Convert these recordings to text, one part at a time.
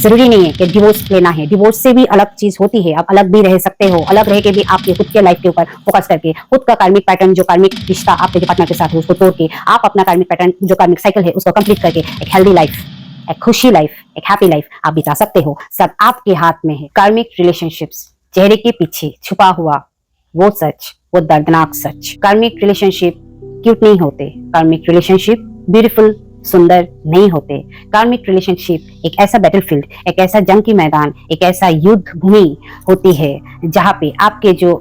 जरूरी नहीं है कि डिवोर्स लेना है, डिवोर्स से भी अलग चीज होती है, आप अलग भी रह सकते हो, अलग रह के भी आपके खुद के लाइफ के ऊपर फोकस करके खुद का कार्मिक पैटर्न, जो कार्मिक रिश्ता आपके जो पार्टनर के साथ है उसको तोड़ के आप अपना कार्मिक पैटर्न, जो कार्मिक साइकिल है उसको कंप्लीट करके एक हेल्दी लाइफ, एक खुशी लाइफ, एक हैप्पी लाइफ आप बिता सकते हो। सब आपके हाथ में है। कार्मिक रिलेशनशिप्स, चेहरे के पीछे छुपा हुआ वो सच, वो दर्दनाक सच। कार्मिक रिलेशनशिप क्यूट नहीं होते, कार्मिक रिलेशनशिप ब्यूटीफुल, सुंदर नहीं होते। कार्मिक रिलेशनशिप एक ऐसा बैटलफील्ड, एक ऐसा जंग की मैदान, एक ऐसा युद्ध भूमि होती है जहाँ पे आपके जो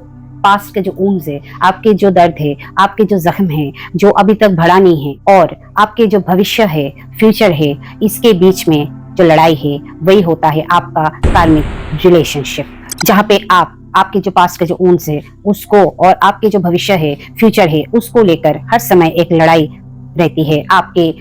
पास्ट के जो वुंड्स है, आपके जो दर्द है, आपके जो जख्म है, जो अभी तक भरा नहीं है, और आपके जो भविष्य है, फ्यूचर है, इसके बीच में जो लड़ाई है वही होता है आपका कार्मिक रिलेशनशिप, जहाँ पे आपके जो पास्ट के जो वुंड्स है उसको, और आपके जो भविष्य है, फ्यूचर है, उसको लेकर हर समय एक लड़ाई रहती है। आपके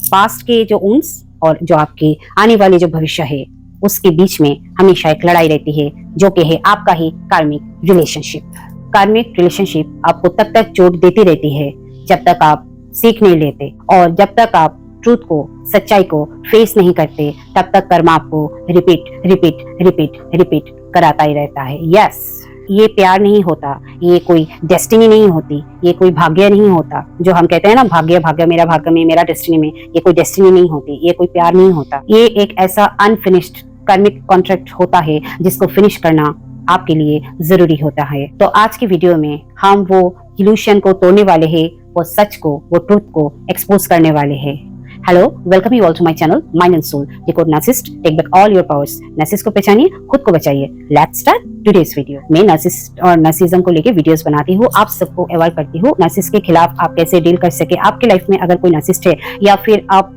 पास्ट के जो वुंड्स और जो आपके आने वाले जो भविष्य है उसके बीच में हमेशा एक लड़ाई रहती है, जो कि है आपका ही कार्मिक रिलेशनशिप। कार्मिक रिलेशनशिप आपको तब तक चोट देती रहती है जब तक आप सीख नहीं लेते, और जब तक आप ट्रूथ को, सच्चाई को फेस नहीं करते, तब तक कर्म आपको रिपीट रिपीट रिपीट रिपीट कराता ही रहता है। यस, ये प्यार नहीं होता, ये कोई डेस्टिनी नहीं होती, ये कोई भाग्य नहीं होता। जो हम कहते हैं ना, भाग्य भाग्य, मेरा भाग्य में, मेरा डेस्टिनी में, ये कोई डेस्टिनी नहीं होती, ये कोई प्यार नहीं होता। ये एक ऐसा अनफिनिश्ड कार्मिक कॉन्ट्रैक्ट होता है जिसको फिनिश करना आपके लिए जरूरी होता है। तो आज की वीडियो में हम वो इल्यूशन को तोड़ने वाले हैं, वो सच को, वो ट्रूथ को एक्सपोज करने वाले हैं। Hello, welcome you all to my channel mind and soul decode narcissist, take back all your powers. Narcissist को पहचानिए, खुद को बचाइए। Let's start today's video. मैं नार्सिसिस्ट और नार्सिज्म को लेके वीडियोस बनाती हूँ, आप सबको अवॉइड करती हूँ। नार्सिसिस्ट के खिलाफ आप कैसे डील कर सके, आपके लाइफ में अगर कोई नार्सिसिस्ट है या फिर आप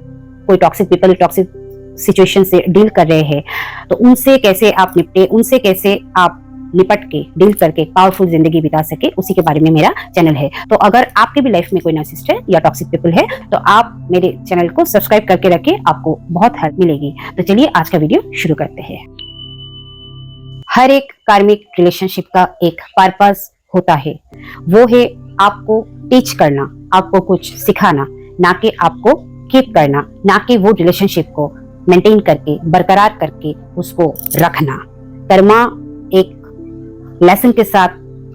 कोई टॉक्सिक पीपल, टॉक्सिक सिचुएशन से डील कर रहे हैं, तो उनसे कैसे आप निपटे, उनसे कैसे आप निपट के डील करके पावरफुल जिंदगी बिता सके, उसी के बारे में मेरा चैनल है। तो अगर आपके भी लाइफ में कोई नार्सिसिस्ट है या टॉक्सिक पीपल है तो आप मेरे चैनल को सब्सक्राइब करके रखें, आपको बहुत हेल्प मिलेगी। तो चलिए आज का वीडियो शुरू करते हैं। हर एक कार्मिक रिलेशनशिप का एक पर्पस होता है, वो है आपको टीच करना, आपको कुछ सिखाना, ना कि आपको कीप करना, ना कि वो रिलेशनशिप को मेंटेन करके, बरकरार करके उसको रखना। कर्मा एक लेसन के साथ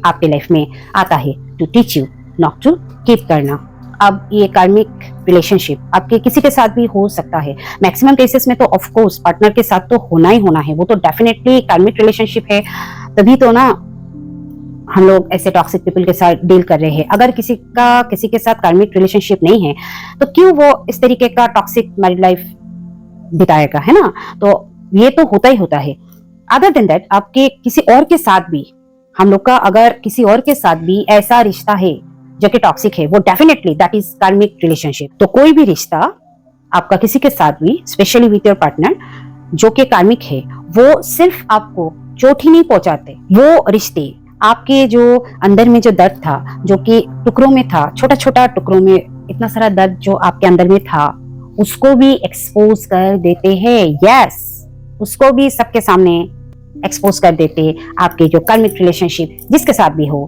आपके लाइफ में आता है, to teach you not to keep करना। अब ये कार्मिक रिलेशनशिप आपके किसी के साथ भी हो सकता है, मैक्सिमम केसेस में तो ऑफ कोर्स पार्टनर के साथ तो होना ही होना है, वो तो डेफिनेटली कार्मिक रिलेशनशिप है, तभी तो ना हम लोग ऐसे टॉक्सिक पीपल के साथ डील कर रहे हैं। अगर किसी के साथ कार्मिक रिलेशनशिप नहीं है तो क्यों वो इस तरीके का टॉक्सिक मैरिड लाइफ बिताएगा, है ना? तो ये तो होता ही होता है। अदर देन दैट, आपके किसी और के साथ भी, हम लोग का अगर किसी और के साथ भी ऐसा रिश्ता है जो कि टॉक्सिक है, वो डेफिनेटली दैट इज कार्मिक रिलेशनशिप। तो कोई भी रिश्ता आपका किसी के साथ भी, स्पेशली विथ योर पार्टनर, जो कि कार्मिक है, वो सिर्फ आपको चोट ही नहीं पहुंचाते, वो रिश्ते आपके जो अंदर में जो दर्द था, जो कि टुकड़ों में था, छोटा छोटा टुकड़ों में इतना सारा दर्द जो आपके अंदर में था, उसको भी एक्सपोज कर देते हैं। यस, उसको भी सबके सामने एक्सपोज कर देते। आपके जो कार्मिक रिलेशनशिप जिसके साथ भी हो,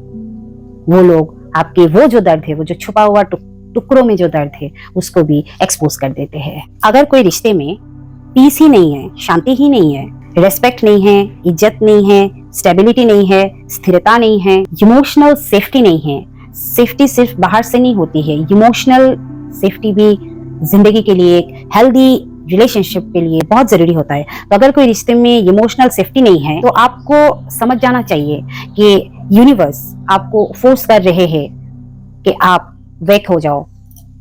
वो लोग आपके वो जो दर्द है, वो जो छुपा हुआ टुकड़ों में जो दर्द है, उसको भी एक्सपोज कर देते हैं। अगर कोई रिश्ते में पीस ही नहीं है, शांति ही नहीं है, रेस्पेक्ट नहीं है, इज्जत नहीं है, स्टेबिलिटी नहीं है, स्थिरता नहीं है, इमोशनल सेफ्टी नहीं है, सेफ्टी सिर्फ बाहर से नहीं होती है, इमोशनल सेफ्टी भी जिंदगी के लिए, एक हेल्दी रिलेशनशिप के लिए बहुत जरूरी होता है। तो अगर कोई रिश्ते में इमोशनल सेफ्टी नहीं है तो आपको समझ जाना चाहिए कि यूनिवर्स आपको फोर्स कर रहे हैं कि आप वेक हो जाओ,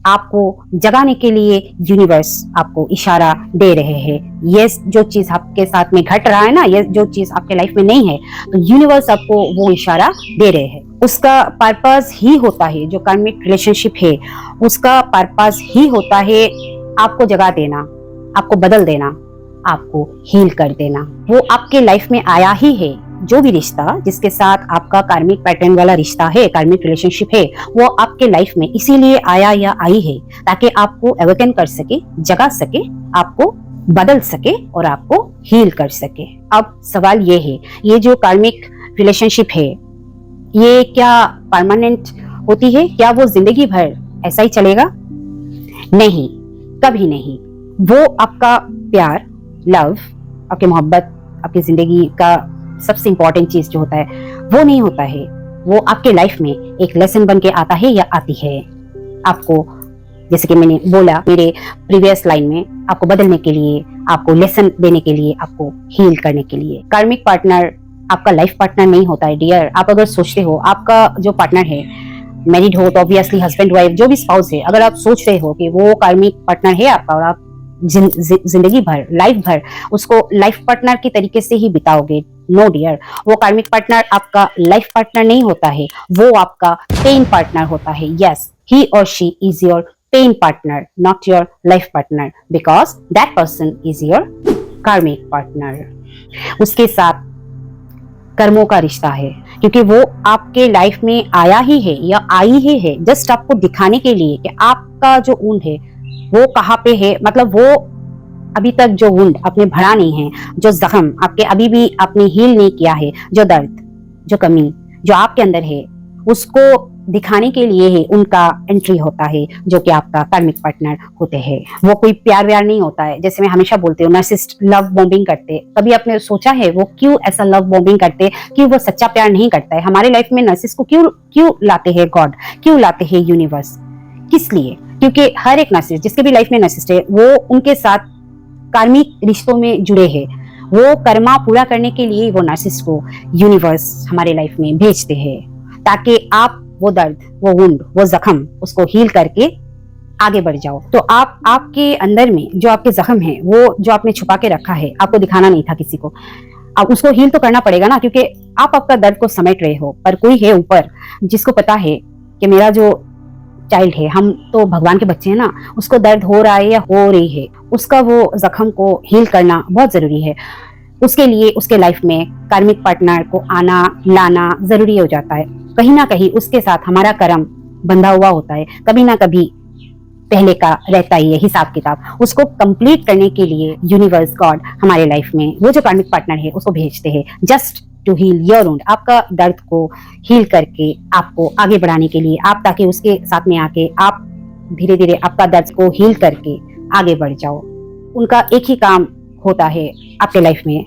आपको जगाने के लिए यूनिवर्स आपको इशारा दे रहे हैं। ये जो चीज आपके साथ में घट रहा है ना, ये जो चीज आपके लाइफ में नहीं है, तो यूनिवर्स आपको वो इशारा दे रहे हैं। उसका पर्पस ही होता है, जो कार्मिक रिलेशनशिप है उसका पर्पस ही होता है आपको जगा देना, आपको बदल देना, आपको हील कर देना। वो आपके लाइफ में आया ही है। जो भी रिश्ता जिसके साथ आपका कार्मिक पैटर्न वाला रिश्ता है, कार्मिक रिलेशनशिप है, वो आपके लाइफ में इसीलिए आया या आई है ताकि आपको अवेकन कर सके, जगा सके, आपको बदल सके और आपको हील कर सके। अब सवाल ये है, ये जो कार्मिक रिलेशनशिप है, ये क्या परमानेंट होती है? क्या वो जिंदगी भर ऐसा ही चलेगा? नहीं, कभी नहीं। वो आपका प्यार, लव, आपकी मोहब्बत, आपकी जिंदगी का सबसे इंपॉर्टेंट चीज जो होता है वो नहीं होता है। वो आपके लाइफ में एक लेसन बन के आता है या आती है। आपको, जैसे कि मैंने बोला मेरे प्रीवियस लाइन में, आपको बदलने के लिए, आपको लेसन देने के लिए, आपको हील करने के लिए। कार्मिक पार्टनर आपका लाइफ पार्टनर नहीं होता है डियर। आप अगर सोचते हो आपका जो पार्टनर है, मैरिड हो तो ऑब्वियसली हस्बैंड वाइफ जो भी स्पाउस है, अगर आप सोच रहे हो कि वो कार्मिक पार्टनर है आपका और आप जिंदगी भर, लाइफ भर उसको लाइफ पार्टनर के तरीके से ही बिताओगे, नो डियर, वो कार्मिक पार्टनर आपका लाइफ पार्टनर नहीं होता है, वो आपका पेन पार्टनर होता है। यस, ही और she is your pain partner, not your life partner, because that person is your karmic partner. उसके साथ कर्मों का रिश्ता है, क्योंकि वो आपके लाइफ में आया ही है या आई ही है जस्ट आपको दिखाने के लिए कि आपका जो ऊंड है वो कहाँ पे है। मतलब वो अभी तक जो वुंड आपने भरा नहीं है, जो जख्म आपके अभी भी आपने हील नहीं किया है, जो दर्द, जो कमी जो आपके अंदर है, उसको दिखाने के लिए ही उनका एंट्री होता है, जो कि आपका कार्मिक पार्टनर होते हैं। वो कोई प्यार व्यार नहीं होता है, जैसे मैं हमेशा बोलती हूँ नार्सिसिस्ट लव बॉम्बिंग करते। कभी आपने सोचा है वो क्यों ऐसा लव बॉम्बिंग करते, कि वो सच्चा प्यार नहीं करता है। हमारे लाइफ में नार्सिसिस्ट को क्यों लाते हैं गॉड, क्यों लाते हैं यूनिवर्स, किस लिए? क्योंकि हर एक नार्सिसिस्ट, जिसके भी लाइफ में नार्सिसिस्ट है, वो उनके साथ कार्मिक रिश्तों में जुड़े हैं। वो कर्मा पूरा करने के लिए वो नार्सिसिस्ट को यूनिवर्स हमारे लाइफ में भेजते हैं, ताकि आप वो दर्द, वो वुंड, वो जख्म उसको हील करके आगे बढ़ जाओ। तो आपके अंदर में जो आपके जख्म है, वो जो आपने छुपा के रखा है, आपको दिखाना नहीं था किसी को, अब उसको हील तो करना पड़ेगा ना, क्योंकि आप आपका दर्द को समेट रहे हो, पर कोई है ऊपर जिसको पता है कि मेरा जो चाइल्ड है, हम तो भगवान के बच्चे हैं ना, उसको दर्द हो रहा है या हो रही है, उसका वो जख्म को हील करना बहुत जरूरी है। उसके लिए उसके लाइफ में कार्मिक पार्टनर को आना लाना जरूरी हो जाता है। कहीं ना कहीं उसके साथ हमारा कर्म बंधा हुआ होता है, कभी ना कभी पहले का रहता ही है हिसाब किताब। उसको कंप्लीट करने के लिए यूनिवर्स गॉड हमारे लाइफ में वो जो कार्मिक पार्टनर है उसको भेजते हैं, just to heal your wound, आपका दर्द को हील करके आपको आगे बढ़ाने के लिए, आप ताकि उसके साथ में आके आप धीरे धीरे आपका दर्द को हील करके आगे बढ़ जाओ। उनका एक ही काम होता है आपके लाइफ में,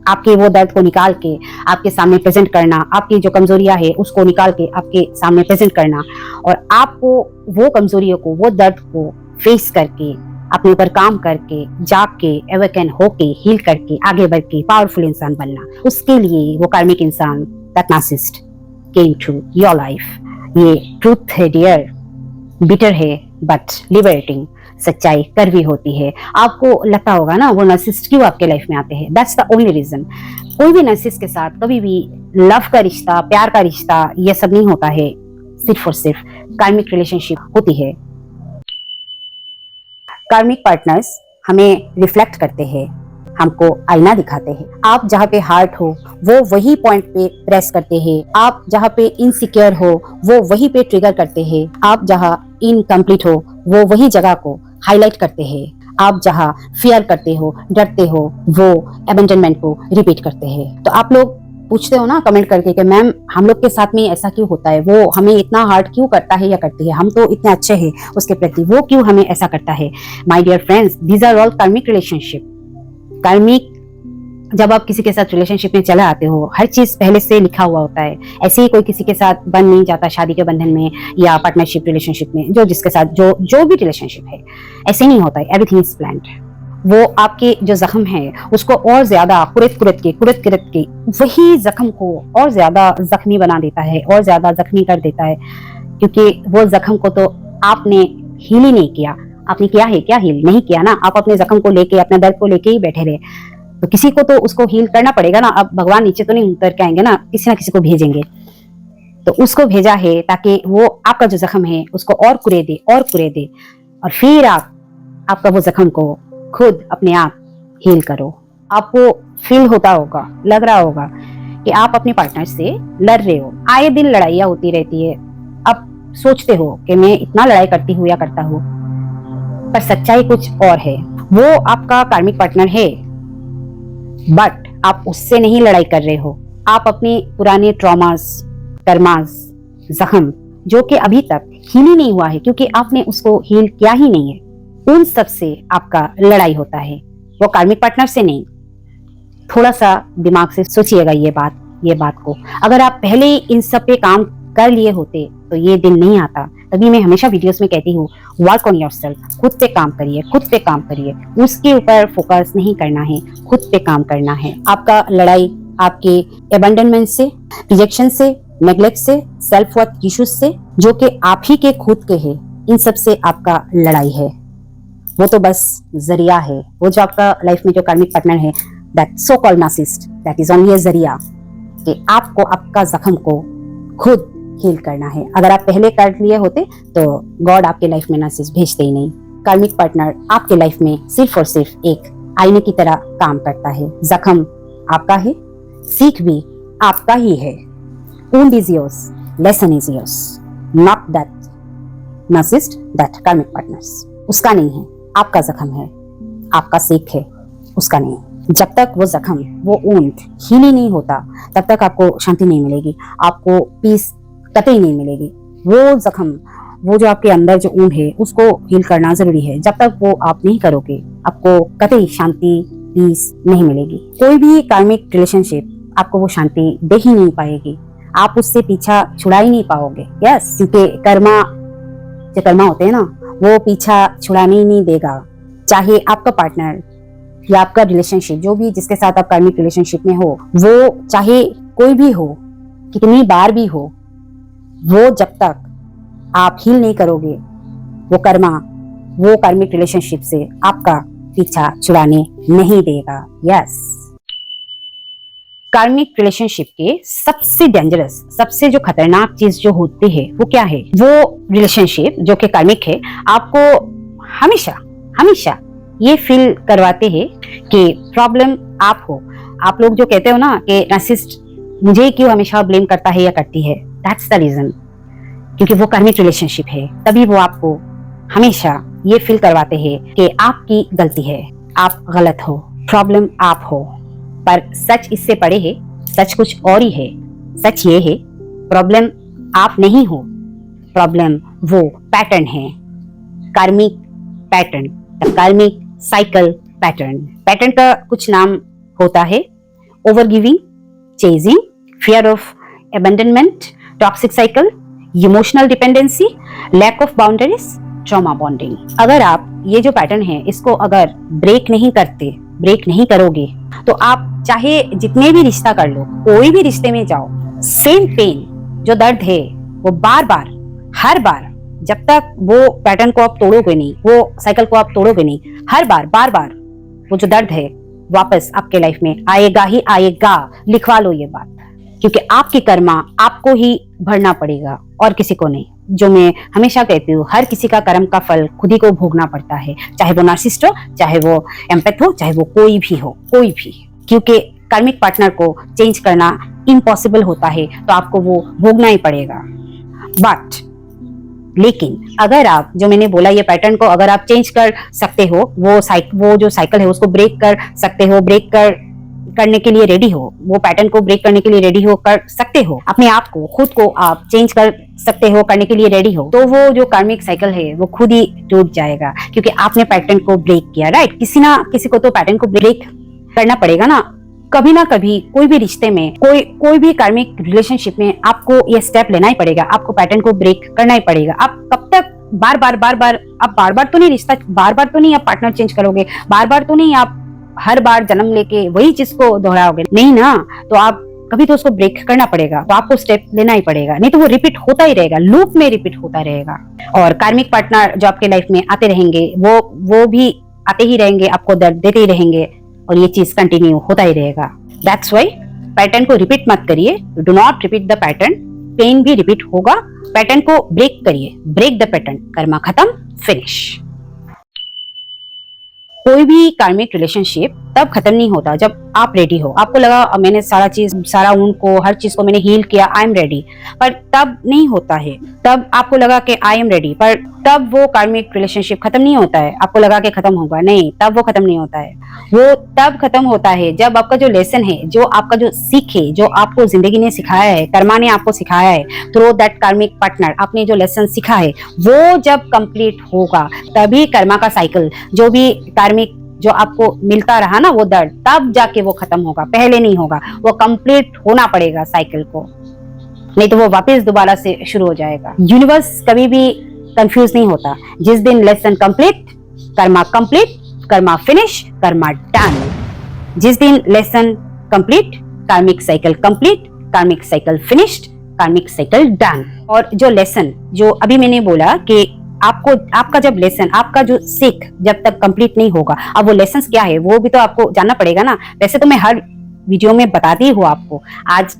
आपके वो दर्द को निकाल के आपके सामने प्रेजेंट करना, आपकी जो कमजोरियां है उसको निकाल के आपके सामने प्रेजेंट करना, और आपको वो कमजोरियों को, वो दर्द को फेस करके, अपने ऊपर काम करके, जाग के, एवेकन होके, हील करके, आगे बढ़ के पावरफुल इंसान बनना। उसके लिए वो कार्मिक इंसान, that narcissist came through your life. ये ट्रूथ है डियर, बिटर है बट लिबरेटिंग, सच्चाई कड़वी होती है। आपको लगता होगा ना वो नार्सिसिस्ट क्यों आपके लाइफ में आते हैं, दैट्स द ओनली रीजन। कोई भी नार्सिसिस्ट के साथ कभी भी लव का रिश्ता, प्यार का रिश्ता, ये सब नहीं होता है, सिर्फ और सिर्फ कार्मिक रिलेशनशिप होती है। कार्मिक पार्टनर्स हमें रिफ्लेक्ट करते हैं, हमको आईना दिखाते हैं। आप जहाँ पे हार्ट हो वो वही पॉइंट पे प्रेस करते हैं, आप जहाँ पे इनसिक्योर हो वो वही पे ट्रिगर करते हैं, आप जहाँ इनकम्प्लीट हो वो वही जगह को हाईलाइट करते हैं, आप जहाँ फियर करते हो, डरते हो, वो अबैंडनमेंट को रिपीट करते हैं। तो आप लोग पूछते हो ना कमेंट करके कि मैम हम लोग के साथ में ऐसा क्यों होता है, वो हमें इतना हार्ट क्यों करता है या करती है, हम तो इतने अच्छे हैं उसके प्रति, वो क्यों हमें ऐसा करता है। My dear friends, these are all karmic relationship. Karmic, जब आप किसी के साथ रिलेशनशिप में चले आते हो, हर चीज पहले से लिखा हुआ होता है। ऐसे ही कोई किसी के साथ बन नहीं जाता शादी के बंधन में या पार्टनरशिप रिलेशनशिप में, जो जिसके साथ जो भी रिलेशनशिप है, ऐसे नहीं होता है। Everything is planned. वो आपके जो जख्म है उसको और ज्यादा कुरत कुरत के वही जख्म को और ज्यादा जख्मी बना देता है, और ज्यादा जख्मी कर देता है, क्योंकि वो जख्म को तो आपने हील ही नहीं किया। आपने किया है क्या? हील नहीं किया ना। आप अपने जख्म को लेके, अपने दर्द को लेके ही बैठे रहे, तो किसी को तो उसको हील करना पड़ेगा ना। अब भगवान नीचे तो नहीं उतर के आएंगे ना, किसी ना किसी को भेजेंगे। तो उसको भेजा है ताकि वो आपका जो जख्म है उसको और कुरे दे, और फिर आपका वो जख्म को खुद अपने आप हील करो। आपको फील होता होगा, लग रहा होगा कि आप अपने पार्टनर से लड़ रहे हो, आए दिन लड़ाइयाँ होती रहती है। अब सोचते हो कि मैं इतना लड़ाई करती हूँ या करता हूँ, पर सच्चाई कुछ और है। वो आपका कार्मिक पार्टनर है, बट आप उससे नहीं लड़ाई कर रहे हो। आप अपने पुराने ट्रॉमास, कर्मास, जख्म जो कि अभी तक हील ही नहीं हुआ है, क्योंकि आपने उसको हील किया ही नहीं है, उन सब से आपका लड़ाई होता है। वो कार्मिक पार्टनर से नहीं, थोड़ा सा दिमाग से सोचिएगा ये बात को। अगर आप पहले ही इन सब पे काम कर लिए होते तो ये दिन नहीं आता। तभी मैं हमेशा वीडियोस में कहती हूँ, वर्क ऑन योरसेल्फ, खुद पे काम करिए, उसके ऊपर फोकस नहीं करना है, खुद पे काम करना है। आपका लड़ाई आपके अबंडनमेंट से, रिजेक्शन से, नेग्लेक्ट से, सेल्फ वर्थ इश्यूज से, जो कि आप ही के खुद के हैं, इन सब से आपका लड़ाई है। वो तो बस जरिया है। वो जो आपका लाइफ में जो कार्मिक पार्टनर है, that so called narcissist, that is only अ जरिया कि आपको आपका जख्म को खुद हील करना है। अगर आप पहले कर लिए होते तो गॉड आपके लाइफ में नार्सिसिस्ट भेजते ही नहीं। कार्मिक पार्टनर आपके लाइफ में सिर्फ और सिर्फ एक आईने की तरह काम करता है। जख्म आपका है, सीख भी आपका ही है। wound is yours, lesson is yours, not that narcissist, that karmic partners। उसका नहीं है, आपका जख्म है, आपका सीख है, उसका नहीं। जब तक वो जख्म, वो wound हील ही नहीं होता, तब तक आपको शांति नहीं मिलेगी, आपको पीस कतई नहीं मिलेगी। वो जख्म, वो जो आपके अंदर जो wound है, उसको हील करना जरूरी है। जब तक वो आप नहीं करोगे, आपको कतई शांति, पीस नहीं मिलेगी। कोई भी कार्मिक रिलेशनशिप आपको वो शांति दे ही नहीं पाएगी, आप उससे पीछा छुड़ा ही नहीं पाओगे। यस, क्योंकि कर्मा होते हैं ना, वो पीछा छुड़ाने ही नहीं देगा। चाहे आपका पार्टनर या आपका रिलेशनशिप, जो भी जिसके साथ आप कार्मिक रिलेशनशिप में हो, वो चाहे कोई भी हो, कितनी बार भी हो, वो जब तक आप हील नहीं करोगे, वो कार्मिक रिलेशनशिप से आपका पीछा छुड़ाने नहीं देगा। यस, कार्मिक रिलेशनशिप के सबसे डेंजरस, सबसे जो खतरनाक चीज जो होती है वो क्या है? वो रिलेशनशिप जो कि कार्मिक है, आपको हमेशा ये फील करवाते हैं कि प्रॉब्लम आप हो। आप लोग जो कहते हो ना कि नार्सिसिस्ट मुझे क्यों हमेशा ब्लेम करता है या करती है, दैट्स द रीजन, क्योंकि वो कार्मिक रिलेशनशिप है। तभी वो आपको हमेशा ये फील करवाते हैं कि आपकी गलती है, आप गलत हो, प्रॉब्लम आप हो। पर सच इससे परे है, सच कुछ और ही है। सच ये है, प्रॉब्लम आप नहीं हो, प्रॉब्लम वो पैटर्न है, कार्मिक पैटर्न, कार्मिक साइकिल पैटर्न। पैटर्न का कुछ नाम होता है: over giving, chasing, fear of abandonment, toxic cycle, emotional dependency, lack of boundaries, trauma bonding. अगर आप ये जो पैटर्न है, इसको अगर ब्रेक नहीं करोगे, तो आप चाहे जितने भी रिश्ता कर लो, कोई भी रिश्ते में जाओ, सेम पेन, जो दर्द है, वो बार हर बार, जब तक वो पैटर्न को आप तोड़ोगे नहीं, वो साइकिल को आप तोड़ोगे नहीं, हर बार वो जो दर्द है वापस आपके लाइफ में आएगा ही आएगा। लिखवा लो ये बात, क्योंकि आपकी कर्मा आपको ही भरना पड़ेगा और किसी को नहीं। जो मैं हमेशा कहती हूँ, हर किसी का कर्म का फल खुद ही को भोगना पड़ता है, चाहे वो नार्सिसिस्ट हो, चाहे वो एम्पैथ हो, चाहे वो कोई भी, क्योंकि कार्मिक पार्टनर को चेंज करना इम्पॉसिबल होता है, तो आपको वो भोगना ही पड़ेगा। लेकिन अगर आप, जो मैंने बोला, ये पैटर्न को अगर आप चेंज कर सकते हो, वो जो साइकिल है उसको ब्रेक कर सकते हो, करने के लिए रेडी हो, वो पैटर्न को ब्रेक करने के लिए रेडी हो, कर सकते हो, अपने आप को, खुद को आप चेंज कर सकते हो, करने के लिए रेडी हो, तो वो जो कार्मिक साइकिल है वो खुद ही टूट जाएगा, क्योंकि आपने पैटर्न को ब्रेक किया। राइट, किसी को तो पैटर्न को ब्रेक करना पड़ेगा ना, कभी ना कभी। कोई भी रिश्ते में, कोई भी कार्मिक रिलेशनशिप में आपको ये स्टेप लेना ही पड़ेगा, आपको पैटर्न को ब्रेक करना ही पड़ेगा। आप कब तक बार बार तो नहीं रिश्ता, बार बार तो नहीं आप पार्टनर चेंज करोगे, बार बार तो नहीं आप हर बार जन्म लेके वही चीज को दोहराओगे, नहीं ना। तो आप कभी तो उसको ब्रेक करना पड़ेगा, तो आपको स्टेप लेना ही पड़ेगा, नहीं तो वो रिपीट होता ही रहेगा, लूप में रिपीट होता रहेगा। और कार्मिक पार्टनर जो आपके लाइफ में आते रहेंगे, वो भी आते ही रहेंगे, आपको दर्द देते ही रहेंगे, और ये चीज कंटिन्यू होता ही रहेगा। दैट्स व्हाई पैटर्न को रिपीट मत करिए, do not repeat the pattern. Pain भी रिपीट होगा, पैटर्न को ब्रेक करिए, ब्रेक द पैटर्न, कर्मा खत्म, फिनिश। कोई भी कार्मिक रिलेशनशिप तब खत्म नहीं होता जब आप रेडी हो। आपको लगा मैंने सारा उनको, हर चीज को मैंने हील किया, आई एम रेडी, पर तब नहीं होता है। तब आपको लगा कि आई एम रेडी, पर तब वो कार्मिक रिलेशनशिप खत्म नहीं होता है। आपको लगा कि खत्म होगा, नहीं, तब वो खत्म नहीं होता है। वो तब खत्म होता है जब आपका जो लेसन है, जो आपका जो सीख है, जो आपको जिंदगी ने सिखाया है, कर्मा ने आपको सिखाया है, थ्रू दैट कार्मिक पार्टनर, आपने जो लेसन सीखा है, वो जब कंप्लीट होगा, तभी कर्मा का साइकिल, जो भी कार्मिक जो आपको मिलता रहा ना वो दर्द, तब जाके वो खत्म होगा, पहले नहीं होगा। वो कंप्लीट होना पड़ेगा साइकिल को, नहीं तो वो वापस दोबारा से शुरू हो जाएगा। यूनिवर्स कभी भी कंफ्यूज नहीं होता। जिस दिन lesson complete, Karma finish, Karma done. जिस दिन लेसन कंप्लीट, कार्मिक साइकिल कंप्लीट, कार्मिक साइकिल फिनिश्ड, कार्मिक साइकिल डन। और जो लेसन जो अभी मैंने बोला कि आपको आपका जब लेसन, आपका जो सीख जब तक कंप्लीट नहीं होगा, अब वो लेसन क्या है वो भी तो आपको जानना पड़ेगा ना। वैसे तो मैं हर वीडियो में बताती हूँ आपको, आज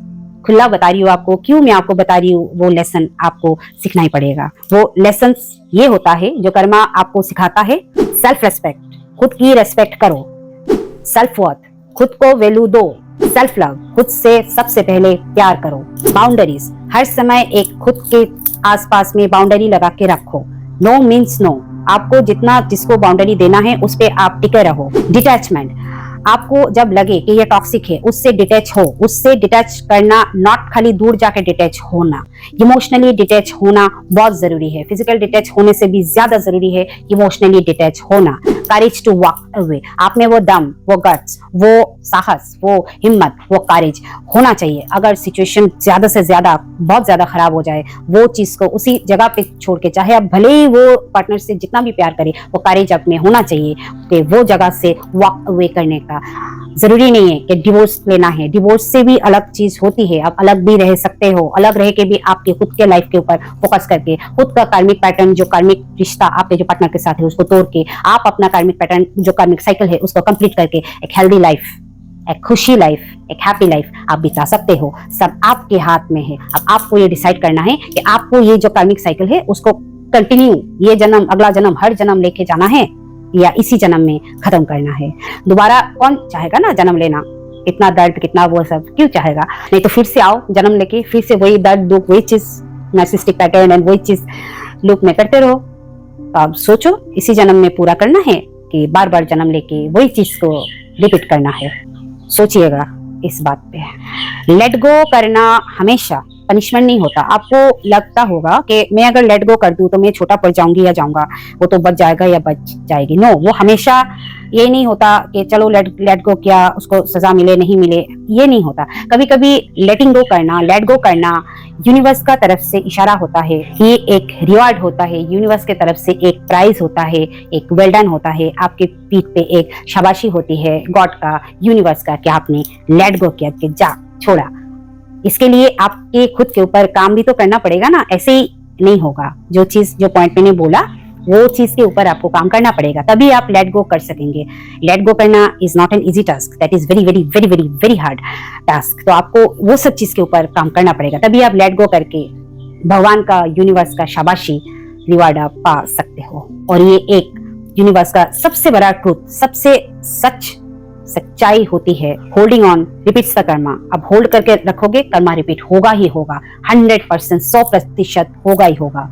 खुला बता रही हूँ आपको। क्यों मैं आपको बता रही हूँ? वो लेसन आपको सीखना ही पड़ेगा। वो लेसन ये होता है जो कर्मा आपको सिखाता है। सेल्फ रेस्पेक्ट, खुद की रेस्पेक्ट करो। सेल्फ वर्थ, खुद को वैल्यू दो। सेल्फ लव, खुद से सबसे पहले प्यार करो। बाउंड्रीज, हर समय एक खुद के आसपास में बाउंड्री लगा के रखो। नो मीन्स नो, आपको जितना जिसको बाउंड्री देना है उस पे आप टिके रहो। डिटैचमेंट, आपको जब लगे कि ये टॉक्सिक है उससे डिटैच हो। उससे डिटैच करना, नॉट खाली दूर जाके डिटैच होना। इमोशनली डिटैच होना बहुत जरूरी है। फिजिकल डिटैच होने से भी ज्यादा जरूरी है इमोशनली डिटैच होना। करेज टू वॉक अवे, आप में वो दम, वो गट्स, वो साहस, वो हिम्मत, वो करेज होना चाहिए। अगर सिचुएशन ज्यादा से ज्यादा बहुत ज्यादा खराब हो जाए, वो चीज को उसी जगह पे छोड़ के, चाहे आप भले ही वो पार्टनर से जितना भी प्यार करे, वो करेज आप में होना चाहिए कि वो जगह से वॉक अवे करने का। जरूरी नहीं है कि डिवोर्स लेना है, डिवोर्स से भी अलग चीज होती है। आप अलग भी रह सकते हो, अलग रह के भी आपके खुद के लाइफ के ऊपर फोकस करके, खुद का कार्मिक पैटर्न, जो कार्मिक रिश्ता आपके जो पार्टनर के साथ है उसको तोड़ के, आप अपना कार्मिक पैटर्न जो कार्मिक साइकिल है उसको कंप्लीट करके एक हेल्दी लाइफ, एक खुशी लाइफ, एक हैप्पी लाइफ आप बिता सकते हो। सब आपके हाथ में है। अब आपको ये डिसाइड करना है कि आपको ये जो कार्मिक साइकिल है उसको कंटिन्यू, ये जन्म, अगला जन्म, हर जन्म लेके जाना है या इसी जन्म में खत्म करना है। दोबारा कौन चाहेगा ना जन्म लेना? इतना दर्द, कितना वो सब क्यों चाहेगा? नहीं तो फिर से आओ जन्म लेके, फिर से वही दर्द, दुख, वही चीज, नार्सिसिस्टिक पैटर्न एंड वही चीज लूप में करते रहो। तो आप सोचो इसी जन्म में पूरा करना है कि बार बार जन्म लेके वही चीज को रिपीट करना है? सोचिएगा इस बात पे। लेट गो करना हमेशा पनिशमेंट नहीं होता। आपको लगता होगा कि मैं अगर लेट गो कर दूं तो मैं छोटा पड़ जाऊंगी या जाऊंगा, वो तो बच जाएगा या बच जाएगी। नो, वो हमेशा ये नहीं होता कि चलो लेट गो किया, उसको सजा मिले नहीं मिले, ये नहीं होता। कभी कभी लेटिंग गो करना, लेट गो करना यूनिवर्स का तरफ से इशारा होता है। ये एक रिवार्ड होता है, यूनिवर्स के तरफ से एक प्राइज होता है, एक वेल डन होता है। आपके पीठ पे एक शाबाशी होती है गॉड का, यूनिवर्स का, कि आपने लेट गो किया, कि जा छोड़ा। इसके लिए आपके खुद के ऊपर काम भी तो करना पड़ेगा ना, ऐसे ही नहीं होगा। जो चीज, जो पॉइंट मैंने बोला, वो चीज के ऊपर आपको काम करना पड़ेगा, तभी आप लेट गो कर सकेंगे। लेट गो करना is not an easy task, that is very very very very very hard task. तो आपको वो सब चीज के ऊपर काम करना पड़ेगा, तभी आप लेट गो करके भगवान का, यूनिवर्स का शाबाशी, रिवार्ड आप पा सकते हो। और ये एक यूनिवर्स का सबसे बड़ा ट्रूथ, सबसे सच्चाई होती है। Holding on repeats the Karma. अब होल्ड करके रखोगे, कर्मा रिपीट होगा ही होगा, 100%, 100% होगा ही होगा।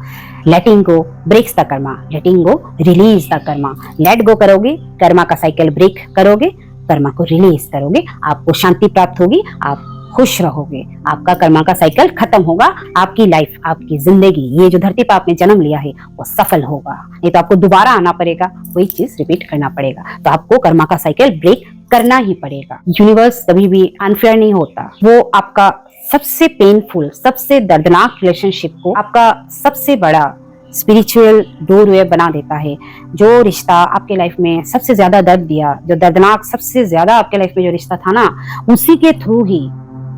Letting go breaks the karma, letting go release the karma. Let go करोगे, कर्मा का साइकिल ब्रेक करोगे, कर्मा को रिलीज करोगे, आपको शांति प्राप्त होगी, आप खुश रहोगे, आपका कर्मा का साइकिल खत्म होगा, आपकी लाइफ, आपकी जिंदगी, ये जो धरती पर आपने जन्म लिया है वो सफल होगा। नहीं तो आपको दोबारा आना पड़ेगा, वही चीज रिपीट करना पड़ेगा। तो आपको कर्मा का साइकिल ब्रेक करना ही पड़ेगा। यूनिवर्स कभी भी अनफेयर नहीं होता। वो आपका सबसे पेनफुल, सबसे दर्दनाक रिलेशनशिप को आपका सबसे बड़ा स्पिरिचुअल डोरवे बना देता है। जो रिश्ता आपके लाइफ में सबसे ज्यादा दर्द दिया, जो दर्दनाक, सबसे ज्यादा आपके लाइफ में जो रिश्ता था ना, उसी के थ्रू ही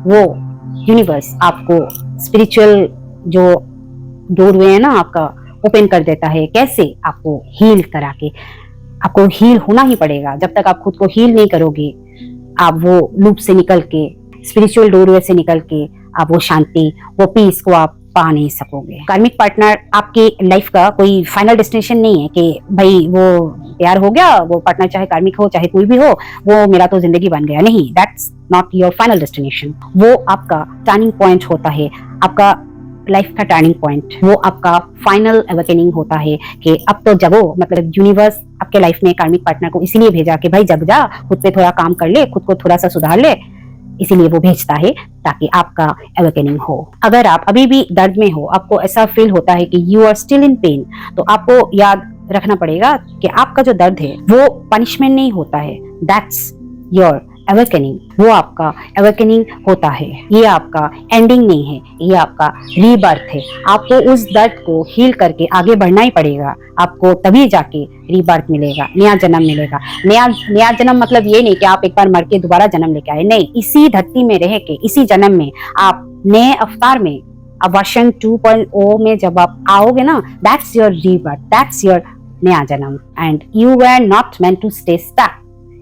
वो यूनिवर्स आपको स्पिरिचुअल जो डोरवे है ना आपका, ओपन कर देता है। कैसे? आपको हील करा के। आपको हील होना ही पड़ेगा। जब तक आप खुद को हील नहीं करोगे, आप वो लूप से निकल के, स्पिरिचुअल डोरवे से निकल के, आप वो शांति, वो पीस को आप पा नहीं सकोगे। कार्मिक पार्टनर आपकी लाइफ का कोई फाइनल डेस्टिनेशन नहीं है कि भाई वो प्यार हो गया, वो पार्टनर चाहे कार्मिक हो चाहे कोई भी हो, वो मेरा तो जिंदगी बन गया। नहीं, that's not your final destination. वो आपका टर्निंग पॉइंट होता है, आपका लाइफ का टर्निंग पॉइंट। वो आपका फाइनल अवेकनिंग होता है कि अब तो जगो। मतलब यूनिवर्स आपके लाइफ में कार्मिक पार्टनर को इसीलिए भेजा कि भाई जग जा, खुद पे थोड़ा काम कर ले, खुद को थोड़ा सा सुधार ले, इसीलिए वो भेजता है ताकि आपका अवेकनिंग हो। अगर आप अभी भी दर्द में हो, आपको ऐसा फील होता है कि you are still in pain, तो आपको याद रखना पड़ेगा कि आपका जो दर्द है वो पनिशमेंट नहीं होता है, दैट्स योर अवेकनिंग, वो आपका अवेकनिंग होता है, ये आपका एंडिंग नहीं है, ये आपका रीबर्थ है। आपको उस दर्द को हील करके आगे बढ़ना ही पड़ेगा, आपको तभी जाके रीबर्थ मिलेगा, नया जन्म मिलेगा। नया जन्म मतलब ये नहीं कि आप एक बार मर के दोबारा जन्म लेके आए, नहीं, इसी धरती में रह के इसी जन्म में आप नए अवतार में, अब वर्जन 2.0 में जब आप आओगे ना, that's your rebirth, that's your नया जन्म। And you were not meant to stay stuck,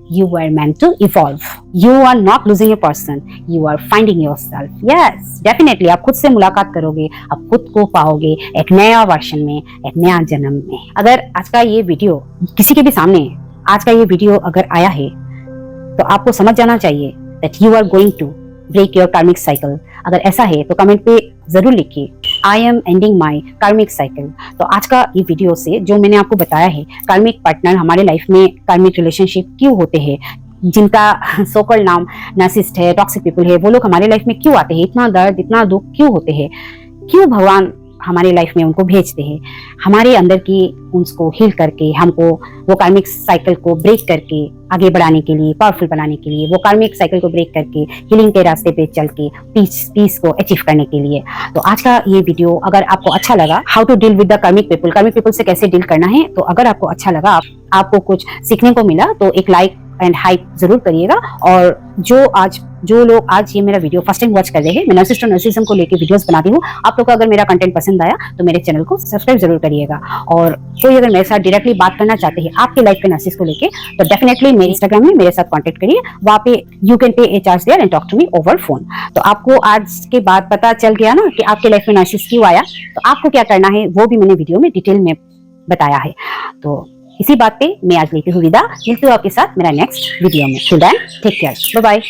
you were meant to evolve. You are not losing a person, you are finding yourself. Yes, definitely आप खुद से मुलाकात करोगे, आप खुद को पाओगे एक नया वर्जन में, एक नया जन्म में। अगर आज का ये वीडियो किसी के भी सामने, आज का ये वीडियो अगर आया है तो आपको समझ जाना चाहिए that you are going to break your karmic cycle। अगर ऐसा है तो कमेंट पे जरूर लिखिए आई एम एंडिंग माई कार्मिक साइकिल। तो आज का ये वीडियो से जो मैंने आपको बताया है, कार्मिक पार्टनर हमारे लाइफ में कार्मिक रिलेशनशिप क्यों होते हैं, जिनका सोकल नाम नार्सिसिस्ट है, टॉक्सिक पीपल है, वो लोग हमारे लाइफ में क्यों आते हैं, इतना दर्द इतना दुख क्यों होते हैं, क्यों भगवान हमारे लाइफ में उनको भेजते हैं, हमारे अंदर की उसको हील करके, हमको वो कार्मिक साइकिल को ब्रेक करके आगे बढ़ाने के लिए, पावरफुल बनाने के लिए, वो कार्मिक साइकिल को ब्रेक करके हीलिंग के रास्ते पे चल के पीस को अचीव करने के लिए। तो आज का ये वीडियो अगर आपको अच्छा लगा, how to deal with the karmic people से कैसे डील करना है, तो अगर आपको अच्छा लगा, आपको कुछ सीखने को मिला, तो एक लाइक एंड हाइप जरूर करिएगा। और जो लोग आज ये मेरा वीडियो फर्स्ट टाइम वॉच कर रहे हैं, मैं नार्सिसिस्ट और नार्सिसिज्म को लेकर वीडियोस बनाती हूँ, आप लोग को अगर मेरा कंटेंट पसंद आया तो मेरे चैनल को सब्सक्राइब जरूर करिएगा। और कोई अगर मेरे साथ डायरेक्टली बात करना चाहते हैं आपके लाइफ के नार्सिस को लेके, तो डेफिनेटली मेरे इंस्टाग्राम में मेरे साथ कॉन्टेक्ट करिए, वहाँ पे you can pay a charge there and talk to me over phone. तो आपको आज के बाद पता चल गया ना कि आपके लाइफ में नार्सिस क्यों आया, तो आपको क्या करना है वो भी मैंने वीडियो में डिटेल में बताया है। तो इसी बात पे मैं आज लेती हूँ विदा, मिलती हूँ आपके साथ मेरा नेक्स्ट वीडियो में। Till then take care, bye bye.